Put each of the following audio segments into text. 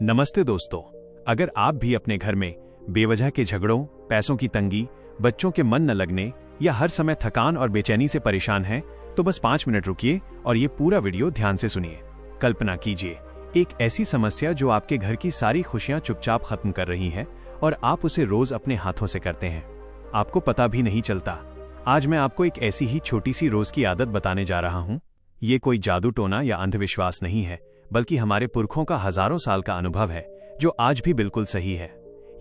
नमस्ते दोस्तों। अगर आप भी अपने घर में बेवजह के झगड़ों, पैसों की तंगी, बच्चों के मन न लगने या हर समय थकान और बेचैनी से परेशान हैं, तो बस 5 मिनट रुकिए और ये पूरा वीडियो ध्यान से सुनिए। कल्पना कीजिए एक ऐसी समस्या जो आपके घर की सारी खुशियां चुपचाप खत्म कर रही है और आप उसे रोज अपने हाथों से करते हैं। आपको पता भी नहीं चलता। आज मैं आपको एक ऐसी ही छोटी सी रोज की आदत बताने जा रहा हूँ। ये कोई जादू टोना या अंधविश्वास नहीं है, बल्कि हमारे पुरखों का हजारों साल का अनुभव है जो आज भी बिल्कुल सही है।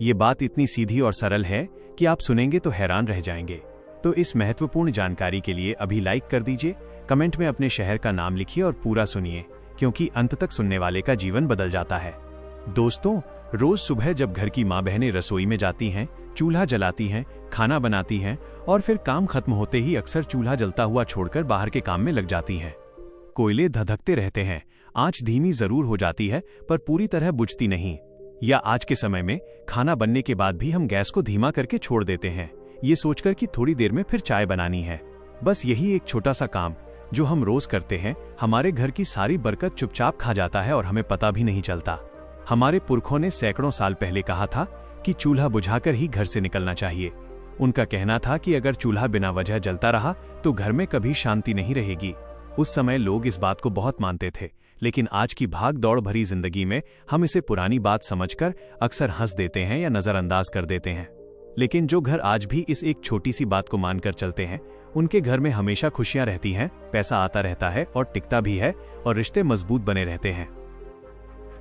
ये बात इतनी सीधी और सरल है कि आप सुनेंगे तो हैरान रह जाएंगे। तो इस महत्वपूर्ण जानकारी के लिए अभी लाइक कर दीजिए, कमेंट में अपने शहर का नाम लिखिए और पूरा सुनिए, क्योंकि अंत तक सुनने वाले का जीवन बदल जाता है। दोस्तों, रोज सुबह जब घर की माँ बहनें रसोई में जाती हैं, चूल्हा जलाती हैं, खाना बनाती हैं और फिर काम खत्म होते ही अक्सर चूल्हा जलता हुआ छोड़कर बाहर के काम में लग जाती हैं। कोयले धधकते रहते हैं, आंच धीमी जरूर हो जाती है पर पूरी तरह बुझती नहीं। या आज के समय में खाना बनने के बाद भी हम गैस को धीमा करके छोड़ देते हैं, ये सोचकर कि थोड़ी देर में फिर चाय बनानी है। बस यही एक छोटा सा काम जो हम रोज करते हैं, हमारे घर की सारी बरकत चुपचाप खा जाता है और हमें पता भी नहीं चलता। हमारे पुरखों ने सैकड़ों साल पहले कहा था कि चूल्हा बुझाकर ही घर से निकलना चाहिए। उनका कहना था कि अगर चूल्हा बिना वजह जलता रहा तो घर में कभी शांति नहीं रहेगी। उस समय लोग इस बात को बहुत मानते थे, लेकिन आज की भाग दौड़ भरी जिंदगी में हम इसे पुरानी बात समझकर अक्सर हंस देते हैं या नजरअंदाज कर देते हैं। लेकिन जो घर आज भी इस एक छोटी सी बात को मानकर चलते हैं, उनके घर में हमेशा खुशियां रहती हैं, पैसा आता रहता है और टिकता भी है, और रिश्ते मजबूत बने रहते हैं।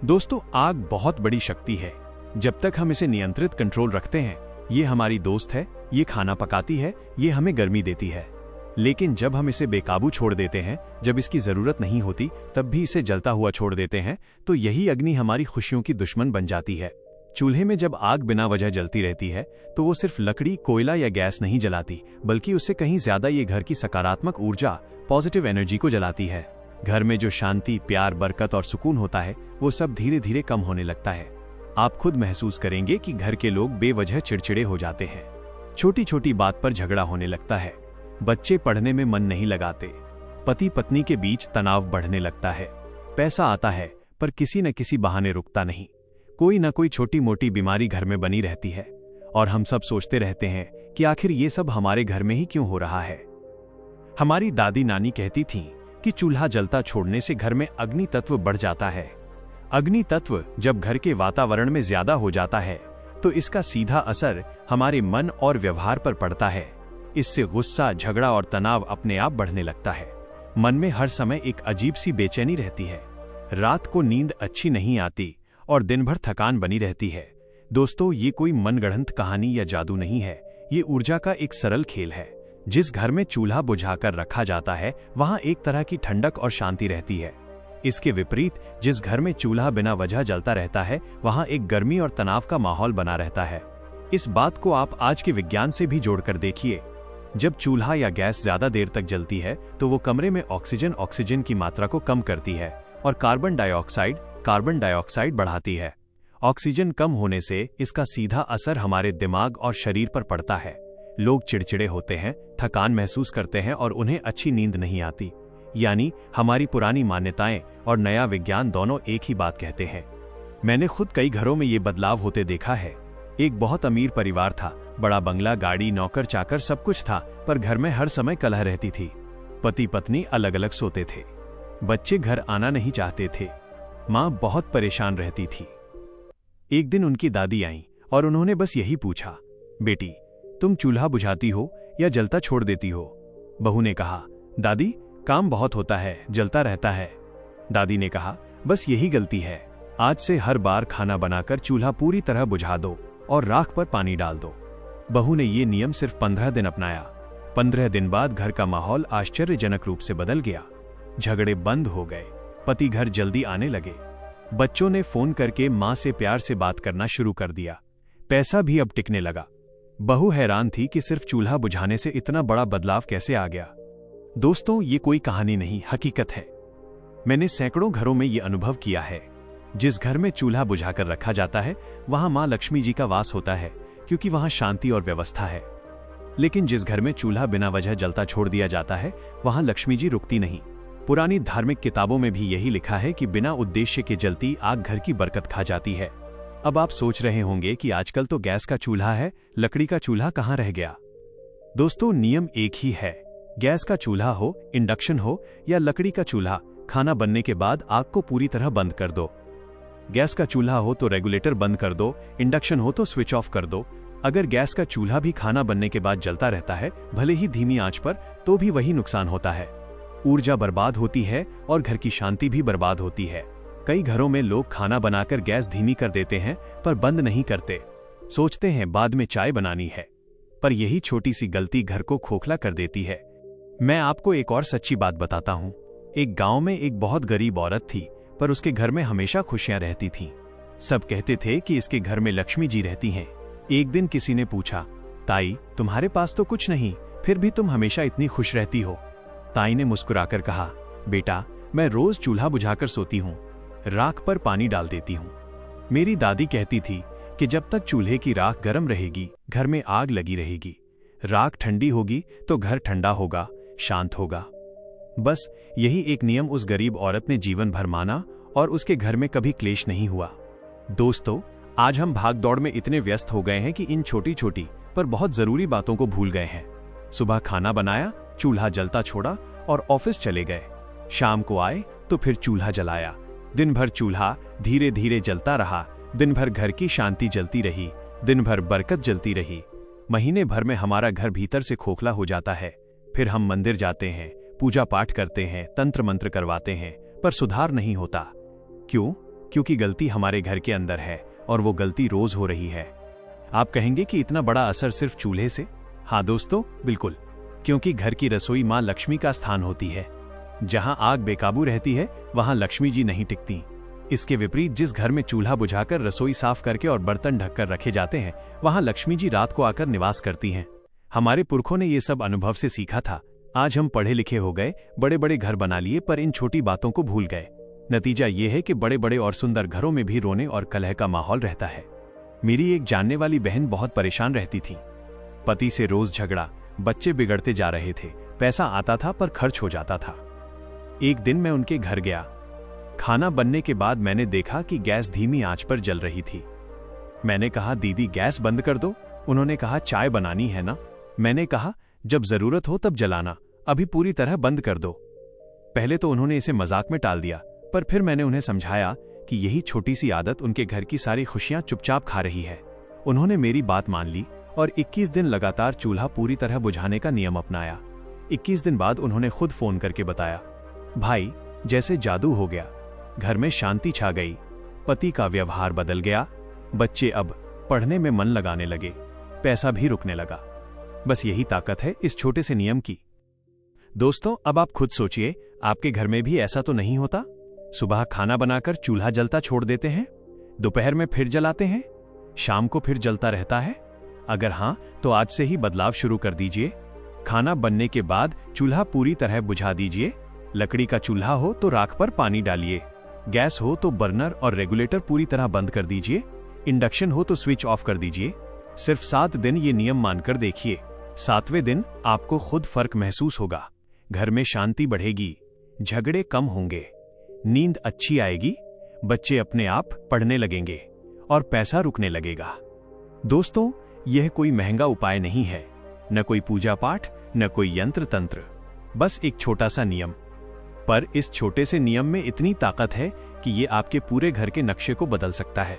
दोस्तों, आग बहुत बड़ी शक्ति है। जब तक हम इसे नियंत्रित कंट्रोल रखते हैं, ये हमारी दोस्त है, ये खाना पकाती है, ये हमें गर्मी देती है। लेकिन जब हम इसे बेकाबू छोड़ देते हैं, जब इसकी जरूरत नहीं होती तब भी इसे जलता हुआ छोड़ देते हैं, तो यही अग्नि हमारी खुशियों की दुश्मन बन जाती है। चूल्हे में जब आग बिना वजह जलती रहती है तो वो सिर्फ लकड़ी, कोयला या गैस नहीं जलाती, बल्कि उससे कहीं ज्यादा ये घर की सकारात्मक ऊर्जा, पॉजिटिव एनर्जी को जलाती है। घर में जो शांति, प्यार, बरकत और सुकून होता है, वो सब धीरे धीरे कम होने लगता है। आप खुद महसूस करेंगे कि घर के लोग बेवजह चिड़चिड़े हो जाते हैं, छोटी छोटी बात पर झगड़ा होने लगता है, बच्चे पढ़ने में मन नहीं लगाते, पति पत्नी के बीच तनाव बढ़ने लगता है, पैसा आता है पर किसी न किसी बहाने रुकता नहीं, कोई न कोई छोटी मोटी बीमारी घर में बनी रहती है, और हम सब सोचते रहते हैं कि आखिर ये सब हमारे घर में ही क्यों हो रहा है। हमारी दादी नानी कहती थीं कि चूल्हा जलता छोड़ने से घर में अग्नि तत्व बढ़ जाता है। अग्नि तत्व जब घर के वातावरण में ज्यादा हो जाता है तो इसका सीधा असर हमारे मन और व्यवहार पर पड़ता है। इससे गुस्सा, झगड़ा और तनाव अपने आप बढ़ने लगता है। मन में हर समय एक अजीब सी बेचैनी रहती है, रात को नींद अच्छी नहीं आती और दिन भर थकान बनी रहती है। दोस्तों, ये कोई मनगढ़ंत कहानी या जादू नहीं है, ये ऊर्जा का एक सरल खेल है। जिस घर में चूल्हा बुझाकर रखा जाता है, वहां एक तरह की ठंडक और शांति रहती है। इसके विपरीत जिस घर में चूल्हा बिना वजह जलता रहता है, वहां एक गर्मी और तनाव का माहौल बना रहता है। इस बात को आप आज के विज्ञान से भी जोड़कर देखिए। जब चूल्हा या गैस ज्यादा देर तक जलती है तो वो कमरे में ऑक्सीजन की मात्रा को कम करती है और कार्बन डाइऑक्साइड बढ़ाती है। ऑक्सीजन कम होने से इसका सीधा असर हमारे दिमाग और शरीर पर पड़ता है। लोग चिड़चिड़े होते हैं, थकान महसूस करते हैं और उन्हें अच्छी नींद नहीं आती। यानी हमारी पुरानी मान्यताएं और नया विज्ञान दोनों एक ही बात कहते हैं। मैंने खुद कई घरों में ये बदलाव होते देखा है। एक बहुत अमीर परिवार था, बड़ा बंगला, गाड़ी, नौकर चाकर सब कुछ था, पर घर में हर समय कलह रहती थी। पति पत्नी अलग अलग सोते थे, बच्चे घर आना नहीं चाहते थे, माँ बहुत परेशान रहती थी। एक दिन उनकी दादी आईं और उन्होंने बस यही पूछा, बेटी तुम चूल्हा बुझाती हो या जलता छोड़ देती हो? बहू ने कहा, दादी काम बहुत होता है, जलता रहता है। दादी ने कहा, बस यही गलती है, आज से हर बार खाना बनाकर चूल्हा पूरी तरह बुझा दो और राख पर पानी डाल दो। बहू ने ये नियम सिर्फ 15 दिन अपनाया। 15 दिन बाद घर का माहौल आश्चर्यजनक रूप से बदल गया। झगड़े बंद हो गए, पति घर जल्दी आने लगे, बच्चों ने फोन करके मां से प्यार से बात करना शुरू कर दिया, पैसा भी अब टिकने लगा। बहू हैरान थी कि सिर्फ चूल्हा बुझाने से इतना बड़ा बदलाव कैसे आ गया। दोस्तों, ये कोई कहानी नहीं, हकीकत है। मैंने सैकड़ों घरों में ये अनुभव किया है। जिस घर में चूल्हा बुझाकर रखा जाता है, वहां मां लक्ष्मी जी का वास होता है, क्योंकि वहां शांति और व्यवस्था है। लेकिन जिस घर में चूल्हा बिना वजह जलता छोड़ दिया जाता है, वहां लक्ष्मी जी रुकती नहीं। पुरानी धार्मिक किताबों में भी यही लिखा है कि बिना उद्देश्य के जलती आग घर की बरकत खा जाती है। अब आप सोच रहे होंगे कि आजकल तो गैस का चूल्हा है, लकड़ी का चूल्हा कहाँ रह गया। दोस्तों, नियम एक ही है। गैस का चूल्हा हो, इंडक्शन हो या लकड़ी का चूल्हा, खाना बनने के बाद आग को पूरी तरह बंद कर दो। गैस का चूल्हा हो तो रेगुलेटर बंद कर दो, इंडक्शन हो तो स्विच ऑफ कर दो। अगर गैस का चूल्हा भी खाना बनने के बाद जलता रहता है, भले ही धीमी आंच पर, तो भी वही नुकसान होता है। ऊर्जा बर्बाद होती है और घर की शांति भी बर्बाद होती है। कई घरों में लोग खाना बनाकर गैस धीमी कर देते हैं पर बंद नहीं करते। सोचते हैं बाद में चाय बनानी है, पर यही छोटी सी गलती घर को खोखला कर देती है। मैं आपको एक और सच्ची बात बताता हूँ। एक गांव में एक बहुत गरीब औरत थी, पर उसके घर में हमेशा खुशियां रहती थीं। सब कहते थे कि इसके घर में लक्ष्मी जी रहती हैं। एक दिन किसी ने पूछा, ताई, तुम्हारे पास तो कुछ नहीं, फिर भी तुम हमेशा इतनी खुश रहती हो। ताई ने मुस्कुराकर कहा, बेटा, मैं रोज चूल्हा बुझाकर सोती हूँ, राख पर पानी डाल देती हूँ। मेरी दादी कहती थी कि जब तक चूल्हे की राख गर्म रहेगी, घर में आग लगी रहेगी। राख ठंडी होगी तो घर ठंडा होगा, शांत होगा। बस यही एक नियम उस गरीब औरत ने जीवन भर माना और उसके घर में कभी क्लेश नहीं हुआ। दोस्तों, आज हम भागदौड़ में इतने व्यस्त हो गए हैं कि इन छोटी छोटी पर बहुत जरूरी बातों को भूल गए हैं। सुबह खाना बनाया, चूल्हा जलता छोड़ा और ऑफिस चले गए। शाम को आए तो फिर चूल्हा जलाया। दिन भर चूल्हा धीरे धीरे जलता रहा। दिन भर घर की शांति जलती रही, दिन भर बरकत जलती रही। महीने भर में हमारा घर भीतर से खोखला हो जाता है। फिर हम मंदिर जाते हैं, पूजा पाठ करते हैं, तंत्र मंत्र करवाते हैं, पर सुधार नहीं होता। क्यों? क्योंकि गलती हमारे घर के अंदर है और वो गलती रोज हो रही है। आप कहेंगे कि इतना बड़ा असर सिर्फ चूल्हे से? हाँ दोस्तों, बिल्कुल। क्योंकि घर की रसोई माँ लक्ष्मी का स्थान होती है। जहां आग बेकाबू रहती है, वहां लक्ष्मी जी नहीं टिकती। इसके विपरीत जिस घर में चूल्हा बुझाकर रसोई साफ करके और बर्तन ढककर रखे जाते हैं, वहां लक्ष्मी जी रात को आकर निवास करती हैं। हमारे पुरखों ने ये सब अनुभव से सीखा था। आज हम पढ़े लिखे हो गए, बड़े बड़े घर बना लिए, पर इन छोटी बातों को भूल गए। नतीजा ये है कि बड़े बड़े और सुंदर घरों में भी रोने और कलह का माहौल रहता है। मेरी एक जानने वाली बहन बहुत परेशान रहती थी। पति से रोज झगड़ा, बच्चे बिगड़ते जा रहे थे, पैसा आता था पर खर्च हो जाता था। एक दिन मैं उनके घर गया। खाना बनने के बाद मैंने देखा कि गैस धीमी आंच पर जल रही थी। मैंने कहा, दीदी गैस बंद कर दो। उन्होंने कहा, चाय बनानी है ना। मैंने कहा, जब जरूरत हो तब जलाना, अभी पूरी तरह बंद कर दो। पहले तो उन्होंने इसे मजाक में टाल दिया, पर फिर मैंने उन्हें समझाया कि यही छोटी सी आदत उनके घर की सारी खुशियां चुपचाप खा रही है। उन्होंने मेरी बात मान ली और 21 दिन लगातार चूल्हा पूरी तरह बुझाने का नियम अपनाया। 21 दिन बाद उन्होंने खुद फोन करके बताया, भाई, जैसे जादू हो गया। घर में शांति छा गई, पति का व्यवहार बदल गया, बच्चे अब पढ़ने में मन लगाने लगे, पैसा भी रुकने लगा। बस यही ताकत है इस छोटे से नियम की। दोस्तों, अब आप खुद सोचिए, आपके घर में भी ऐसा तो नहीं होता? सुबह खाना बनाकर चूल्हा जलता छोड़ देते हैं, दोपहर में फिर जलाते हैं, शाम को फिर जलता रहता है। अगर हां, तो आज से ही बदलाव शुरू कर दीजिए। खाना बनने के बाद चूल्हा पूरी तरह बुझा दीजिए। लकड़ी का चूल्हा हो तो राख पर पानी डालिए। गैस हो तो बर्नर और रेगुलेटर पूरी तरह बंद कर दीजिए। इंडक्शन हो तो स्विच ऑफ कर दीजिए। सिर्फ 7 दिन ये नियम मानकर देखिए। 7वें दिन आपको खुद फर्क महसूस होगा। घर में शांति बढ़ेगी, झगड़े कम होंगे, नींद अच्छी आएगी, बच्चे अपने आप पढ़ने लगेंगे और पैसा रुकने लगेगा। दोस्तों, यह कोई महंगा उपाय नहीं है, न कोई पूजा पाठ, न कोई यंत्र तंत्र, बस एक छोटा सा नियम। पर इस छोटे से नियम में इतनी ताकत है कि ये आपके पूरे घर के नक्शे को बदल सकता है।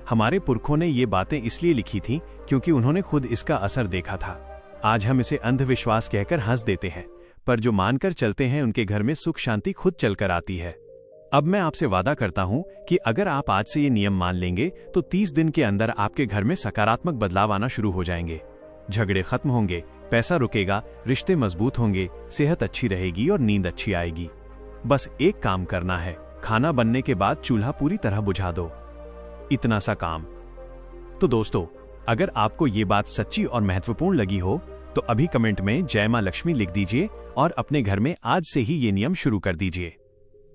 हमारे पुरखों ने ये बातें इसलिए लिखी थी क्योंकि उन्होंने खुद इसका असर देखा था। आज हम इसे अंधविश्वास कहकर हंस देते हैं, पर जो मानकर चलते हैं उनके घर में सुख शांति खुद चलकर आती है। अब मैं आपसे वादा करता हूं कि अगर आप आज से ये नियम मान लेंगे तो 30 दिन के अंदर आपके घर में सकारात्मक बदलाव आना शुरू हो जाएंगे। झगड़े खत्म होंगे, पैसा रुकेगा, रिश्ते मजबूत होंगे, सेहत अच्छी रहेगी और नींद अच्छी आएगी। बस एक काम करना है, खाना बनने के बाद चूल्हा पूरी तरह बुझा दो। इतना सा काम। तो दोस्तों, अगर आपको ये बात सच्ची और महत्वपूर्ण लगी हो तो अभी कमेंट में जय मां लक्ष्मी लिख दीजिए और अपने घर में आज से ही ये नियम शुरू कर दीजिए।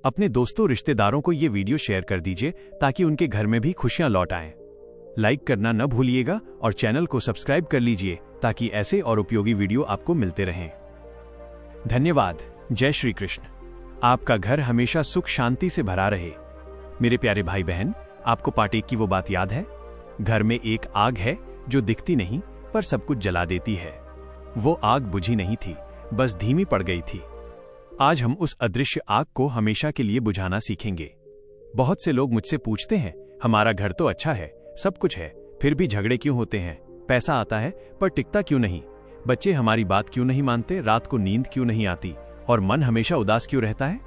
अपने दोस्तों रिश्तेदारों को ये वीडियो शेयर कर दीजिए ताकि उनके घर में भी खुशियां लौट आएं। लाइक करना न भूलिएगा और चैनल को सब्सक्राइब कर लीजिए ताकि ऐसे और उपयोगी वीडियो आपको मिलते रहें। धन्यवाद। जय श्री कृष्ण। आपका घर हमेशा सुख शांति से भरा रहे। मेरे प्यारे भाई बहन, आपको पार्ट 1 की वो बात याद है? घर में एक आग है जो दिखती नहीं पर सब कुछ जला देती है। वो आग बुझी नहीं थी, बस धीमी पड़ गई थी। आज हम उस अदृश्य आग को हमेशा के लिए बुझाना सीखेंगे। बहुत से लोग मुझसे पूछते हैं, हमारा घर तो अच्छा है, सब कुछ है, फिर भी झगड़े क्यों होते हैं? पैसा आता है पर टिकता क्यों नहीं? बच्चे हमारी बात क्यों नहीं मानते? रात को नींद क्यों नहीं आती? और मन हमेशा उदास क्यों रहता है?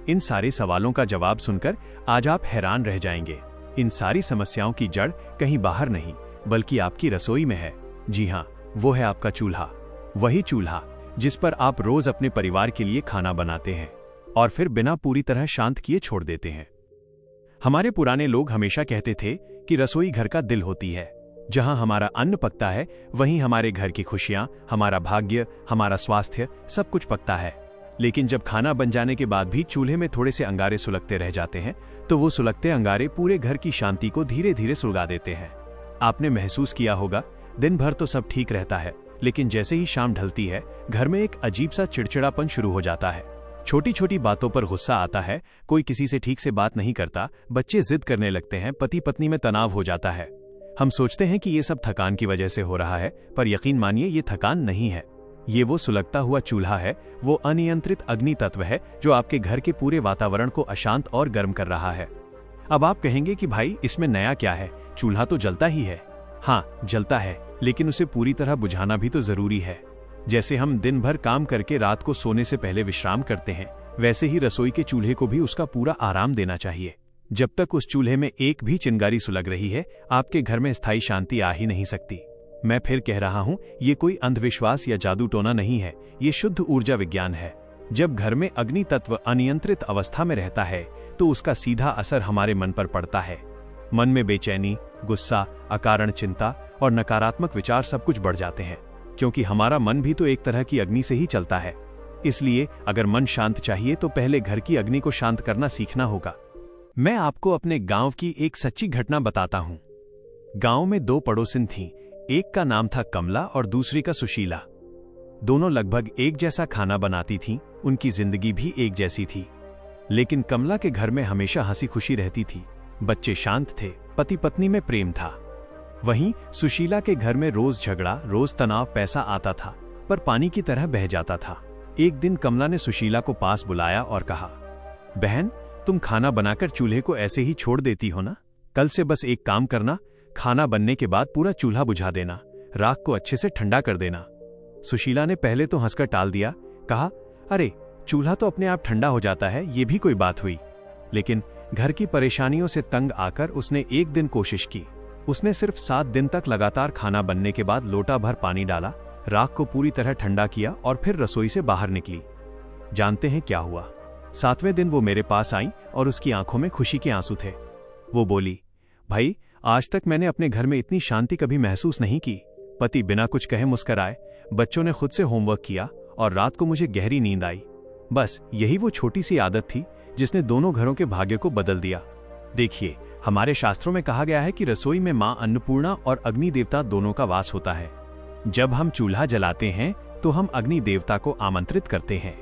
इन सारे सवालों का जवाब सुनकर आज आप हैरान रह जाएंगे। इन सारी समस्याओं की जड़ कहीं बाहर नहीं, बल्कि आपकी रसोई में है। जी हाँ, वो है आपका चूल्हा। वही चूल्हा जिस पर आप रोज अपने परिवार के लिए खाना बनाते हैं और फिर बिना पूरी तरह शांत किए छोड़ देते हैं। हमारे पुराने लोग हमेशा कहते थे कि रसोई घर का दिल होती है। जहां हमारा अन्न पकता है, वहीं हमारे घर की खुशियां, हमारा भाग्य, हमारा स्वास्थ्य, सब कुछ पकता है। लेकिन जब खाना बन जाने के बाद भी चूल्हे में थोड़े से अंगारे सुलगते रह जाते हैं, तो वो सुलगते अंगारे पूरे घर की शांति को धीरे धीरे सुलगा देते हैं। आपने महसूस किया होगा, दिन भर तो सब ठीक रहता है, लेकिन जैसे ही शाम ढलती है, घर में एक अजीब सा चिड़चिड़ापन शुरू हो जाता है। छोटी छोटी बातों पर गुस्सा आता है, कोई किसी से ठीक से बात नहीं करता, बच्चे जिद करने लगते हैं, पति पत्नी में तनाव हो जाता है। हम सोचते हैं कि ये सब थकान की वजह से हो रहा है, पर यकीन मानिए ये थकान नहीं है। ये वो सुलगता हुआ चूल्हा है, वो अनियंत्रित अग्नि तत्व है जो आपके घर के पूरे वातावरण को अशांत और गर्म कर रहा है। अब आप कहेंगे कि भाई इसमें नया क्या है, चूल्हा तो जलता ही है। हाँ, जलता है, लेकिन उसे पूरी तरह बुझाना भी तो जरूरी है। जैसे हम दिन भर काम करके रात को सोने से पहले विश्राम करते हैं, वैसे ही रसोई के चूल्हे को भी उसका पूरा आराम देना चाहिए। जब तक उस चूल्हे में एक भी चिंगारी सुलग रही है, आपके घर में स्थायी शांति आ ही नहीं सकती। मैं फिर कह रहा हूं, ये कोई अंधविश्वास या जादू टोना नहीं है, ये शुद्ध ऊर्जा विज्ञान है। जब घर में अग्नि तत्व अनियंत्रित अवस्था में रहता है, तो उसका सीधा असर हमारे मन पर पड़ता है। मन में बेचैनी, गुस्सा, अकारण चिंता और नकारात्मक विचार सब कुछ बढ़ जाते हैं, क्योंकि हमारा मन भी तो एक तरह की अग्नि से ही चलता है। इसलिए अगर मन शांत चाहिए तो पहले घर की अग्नि को शांत करना सीखना होगा। मैं आपको अपने गांव की एक सच्ची घटना बताता हूं। गांव में 2 पड़ोसिन थीं, एक का नाम था कमला और दूसरी का सुशीला। दोनों लगभग एक जैसा खाना बनाती थीं, उनकी जिंदगी भी एक जैसी थी। लेकिन कमला के घर में हमेशा हंसी खुशी रहती थी, बच्चे शांत थे, पति पत्नी में प्रेम था। वहीं सुशीला के घर में रोज झगड़ा, रोज तनाव, पैसा आता था पर पानी की तरह बह जाता था। एक दिन कमला ने सुशीला को पास बुलाया और कहा, बहन, तुम खाना बनाकर चूल्हे को ऐसे ही छोड़ देती हो ना? कल से बस एक काम करना, खाना बनने के बाद पूरा चूल्हा बुझा देना, राख को अच्छे से ठंडा कर देना। सुशीला ने पहले तो हंसकर टाल दिया, कहा, अरे चूल्हा तो अपने आप ठंडा हो जाता है, ये भी कोई बात हुई। लेकिन घर की परेशानियों से तंग आकर उसने एक दिन कोशिश की। उसने सिर्फ 7 दिन तक लगातार खाना बनने के बाद लोटा भर पानी डाला, राख को पूरी तरह ठंडा किया और फिर रसोई से बाहर निकली। जानते हैं क्या हुआ? 7वें दिन वो मेरे पास आई और उसकी आंखों में खुशी के आंसू थे। वो बोली, भाई, आज तक मैंने अपने घर में इतनी शांति कभी महसूस नहीं की। पति बिना कुछ कहे मुस्कराए, बच्चों ने खुद से होमवर्क किया और रात को मुझे गहरी नींद आई। बस यही वो छोटी सी आदत थी जिसने दोनों घरों के भाग्य को बदल दिया। देखिए, हमारे शास्त्रों में कहा गया है कि रसोई में मां अन्नपूर्णा और अग्नि देवता दोनों का वास होता है। जब हम चूल्हा जलाते हैं तो हम अग्नि देवता को आमंत्रित करते हैं।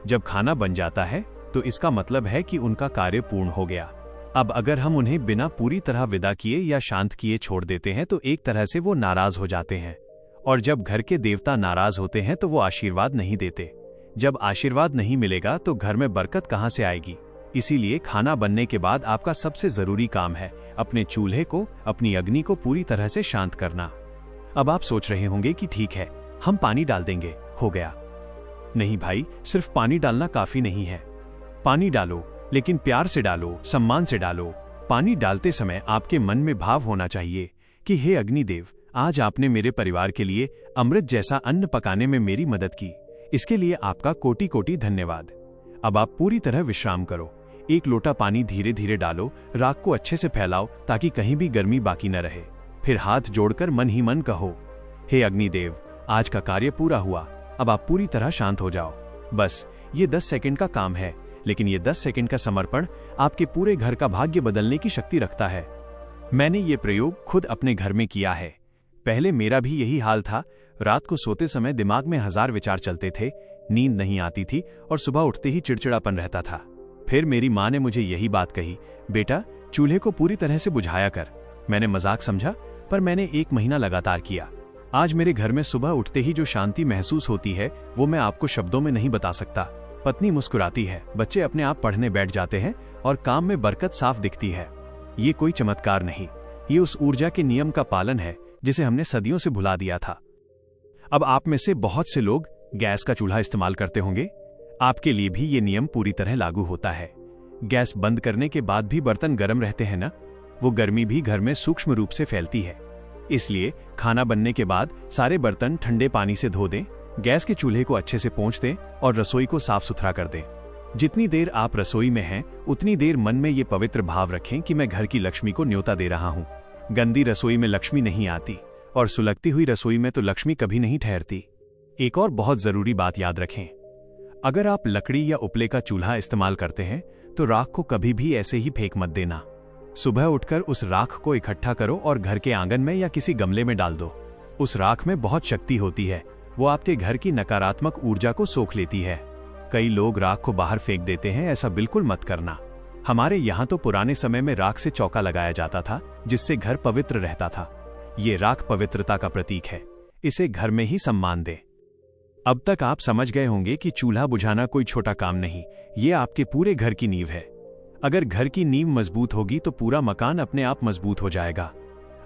जब खाना बन जाता है तो इसका मतलब है कि उनका कार्य पूर्ण हो गया। अब अगर हम उन्हें बिना पूरी तरह विदा किए या शांत किए छोड़ देते हैं तो एक तरह से वो नाराज हो जाते हैं, और जब घर के देवता नाराज होते हैं तो वो आशीर्वाद नहीं देते। जब आशीर्वाद नहीं मिलेगा तो घर में बरकत कहां से आएगी? इसीलिए खाना बनने के बाद आपका सबसे जरूरी काम है अपने चूल्हे को, अपनी अग्नि को पूरी तरह से शांत करना। अब आप सोच रहे होंगे कि ठीक है, हम पानी डाल देंगे, हो गया। नहीं भाई, सिर्फ पानी डालना काफी नहीं है। पानी डालो, लेकिन प्यार से डालो, सम्मान से डालो। पानी डालते समय आपके मन में भाव होना चाहिए कि हे अग्निदेव, आज आपने मेरे परिवार के लिए अमृत जैसा अन्न पकाने में मेरी मदद की, इसके लिए आपका कोटि कोटि धन्यवाद। अब आप पूरी तरह विश्राम करो। एक लोटा पानी धीरे धीरे डालो, राख को अच्छे से फैलाओ ताकि कहीं भी गर्मी बाकी न रहे। फिर हाथ जोड़कर मन ही मन कहो, हे अग्निदेव, आज का कार्य पूरा हुआ, अब आप पूरी तरह शांत हो जाओ। बस ये 10 सेकंड का काम है, लेकिन ये 10 सेकंड का समर्पण आपके पूरे घर का भाग्य बदलने की शक्ति रखता है। मैंने ये प्रयोग खुद अपने घर में किया है। पहले मेरा भी यही हाल था। रात को सोते समय दिमाग में 1000 विचार चलते थे, नींद नहीं आती थी और सुबह उठते ही चिड़चिड़ापन रहता था। फिर मेरी माँ ने मुझे यही बात कही, बेटा चूल्हे को पूरी तरह से बुझाया कर। मैंने मजाक समझा, पर मैंने 1 महीना लगातार किया। आज मेरे घर में सुबह उठते ही जो शांति महसूस होती है वो मैं आपको शब्दों में नहीं बता सकता। पत्नी मुस्कुराती है, बच्चे अपने आप पढ़ने बैठ जाते हैं और काम में बरकत साफ दिखती है। ये कोई चमत्कार नहीं, ये उस ऊर्जा के नियम का पालन है जिसे हमने सदियों से भुला दिया था। अब आप में से बहुत से लोग गैस का चूल्हा इस्तेमाल करते होंगे। आपके लिए भी ये नियम पूरी तरह लागू होता है। गैस बंद करने के बाद भी बर्तन गर्म रहते हैं ना, वो गर्मी भी घर में सूक्ष्म रूप से फैलती है। इसलिए खाना बनने के बाद सारे बर्तन ठंडे पानी से धो दें, गैस के चूल्हे को अच्छे से पोंछ दें और रसोई को साफ सुथरा कर दें। जितनी देर आप रसोई में हैं, उतनी देर मन में ये पवित्र भाव रखें कि मैं घर की लक्ष्मी को न्योता दे रहा हूँ। गंदी रसोई में लक्ष्मी नहीं आती और सुलगती हुई रसोई में तो लक्ष्मी कभी नहीं ठहरती। एक और बहुत जरूरी बात याद रखें, अगर आप लकड़ी या उपले का चूल्हा इस्तेमाल करते हैं तो राख को कभी भी ऐसे ही फेंक मत देना। सुबह उठकर उस राख को इकट्ठा करो और घर के आंगन में या किसी गमले में डाल दो। उस राख में बहुत शक्ति होती है, वो आपके घर की नकारात्मक ऊर्जा को सोख लेती है। कई लोग राख को बाहर फेंक देते हैं, ऐसा बिल्कुल मत करना। हमारे यहाँ तो पुराने समय में राख से चौका लगाया जाता था जिससे घर पवित्र रहता था। ये राख पवित्रता का प्रतीक है, इसे घर में ही सम्मान दें। अब तक आप समझ गए होंगे कि चूल्हा बुझाना कोई छोटा काम नहीं, ये आपके पूरे घर की नींव है। अगर घर की नींव मजबूत होगी तो पूरा मकान अपने आप मजबूत हो जाएगा।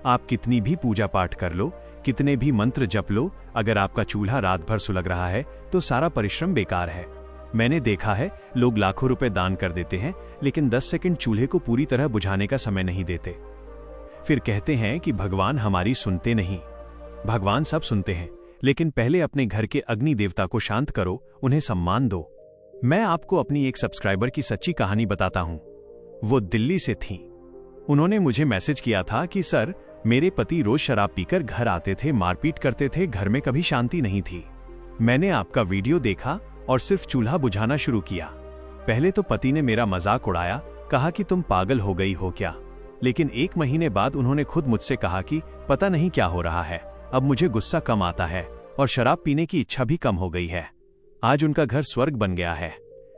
आप कितनी भी पूजा पाठ कर लो, कितने भी मंत्र जप लो, अगर आपका चूल्हा रात भर सुलग रहा है तो सारा परिश्रम बेकार है। मैंने देखा है, लोग लाखों रुपए दान कर देते हैं लेकिन 10 सेकंड चूल्हे को पूरी तरह बुझाने का समय नहीं देते। फिर कहते हैं कि भगवान हमारी सुनते नहीं। भगवान सब सुनते हैं, लेकिन पहले अपने घर के अग्नि देवता को शांत करो, उन्हें सम्मान दो। मैं आपको अपनी एक सब्सक्राइबर की सच्ची कहानी बताता हूं। वो दिल्ली से थीं। उन्होंने मुझे मैसेज किया था कि सर, मेरे पति रोज शराब पीकर घर आते थे, मारपीट करते थे, घर में कभी शांति नहीं थी। मैंने आपका वीडियो देखा और सिर्फ चूल्हा बुझाना शुरू किया। पहले तो पति ने मेरा मजाक उड़ाया, कहा कि तुम पागल हो गई हो क्या। लेकिन 1 महीने बाद उन्होंने खुद मुझसे कहा कि पता नहीं क्या हो रहा है, अब मुझे गुस्सा कम आता है और शराब पीने की इच्छा भी कम हो गई है। आज उनका घर स्वर्ग बन गया है।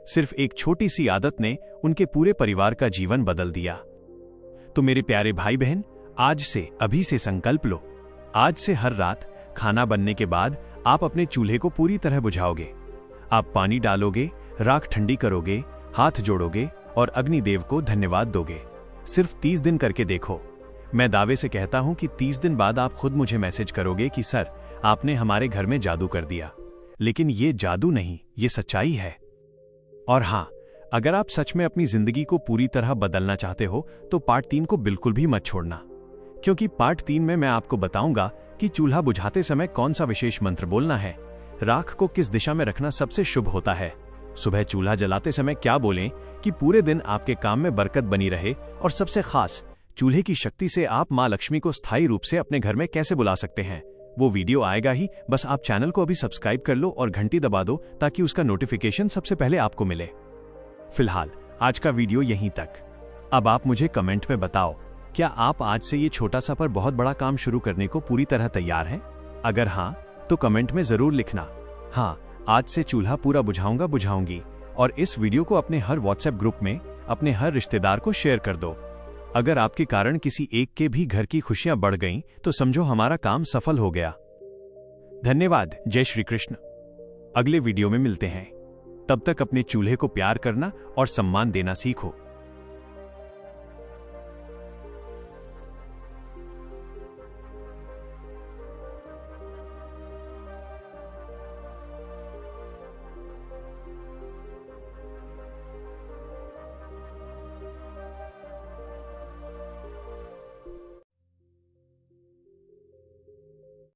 सिर्फ एक छोटी सी आदत ने उनके पूरे परिवार का जीवन बदल दिया। तो मेरे प्यारे भाई बहन, आज से, अभी से संकल्प लो। आज से हर रात खाना बनने के बाद आप अपने चूल्हे को पूरी तरह बुझाओगे। आप पानी डालोगे, राख ठंडी करोगे, हाथ जोड़ोगे और अग्निदेव को धन्यवाद दोगे। सिर्फ 30 दिन करके देखो। मैं दावे से कहता हूं कि 30 दिन बाद आप खुद मुझे मैसेज करोगे कि सर, आपने हमारे घर में जादू कर दिया। लेकिन ये जादू नहीं, ये सच्चाई है। और हाँ, अगर आप सच में अपनी जिंदगी को पूरी तरह बदलना चाहते हो तो पार्ट 3 को बिल्कुल भी मत छोड़ना, क्योंकि पार्ट 3 में मैं आपको बताऊंगा कि चूल्हा बुझाते समय कौन सा विशेष मंत्र बोलना है, राख को किस दिशा में रखना सबसे शुभ होता है, सुबह चूल्हा जलाते समय क्या बोलें कि पूरे दिन आपके काम में बरकत बनी रहे, और सबसे खास, चूल्हे की शक्ति से आप मां लक्ष्मी को स्थायी रूप से अपने घर में कैसे बुला सकते हैं। वो वीडियो आएगा ही, बस आप चैनल को अभी सब्सक्राइब कर लो और घंटी दबा दो ताकि उसका नोटिफिकेशन सबसे पहले आपको मिले। फिलहाल आज का वीडियो यहीं तक। अब आप मुझे कमेंट में बताओ, क्या आप आज से ये छोटा सा पर बहुत बड़ा काम शुरू करने को पूरी तरह तैयार हैं? अगर हाँ, तो कमेंट में जरूर लिखना, हाँ, आज से चूल्हा पूरा बुझाऊंगा, बुझाऊंगी। और इस वीडियो को अपने हर व्हाट्सएप ग्रुप में अपने हर रिश्तेदार को शेयर कर दो। अगर आपके कारण किसी एक के भी घर की खुशियां बढ़ गईं, तो समझो हमारा काम सफल हो गया। धन्यवाद। जय श्री कृष्ण। अगले वीडियो में मिलते हैं। तब तक अपने चूल्हे को प्यार करना और सम्मान देना सीखो।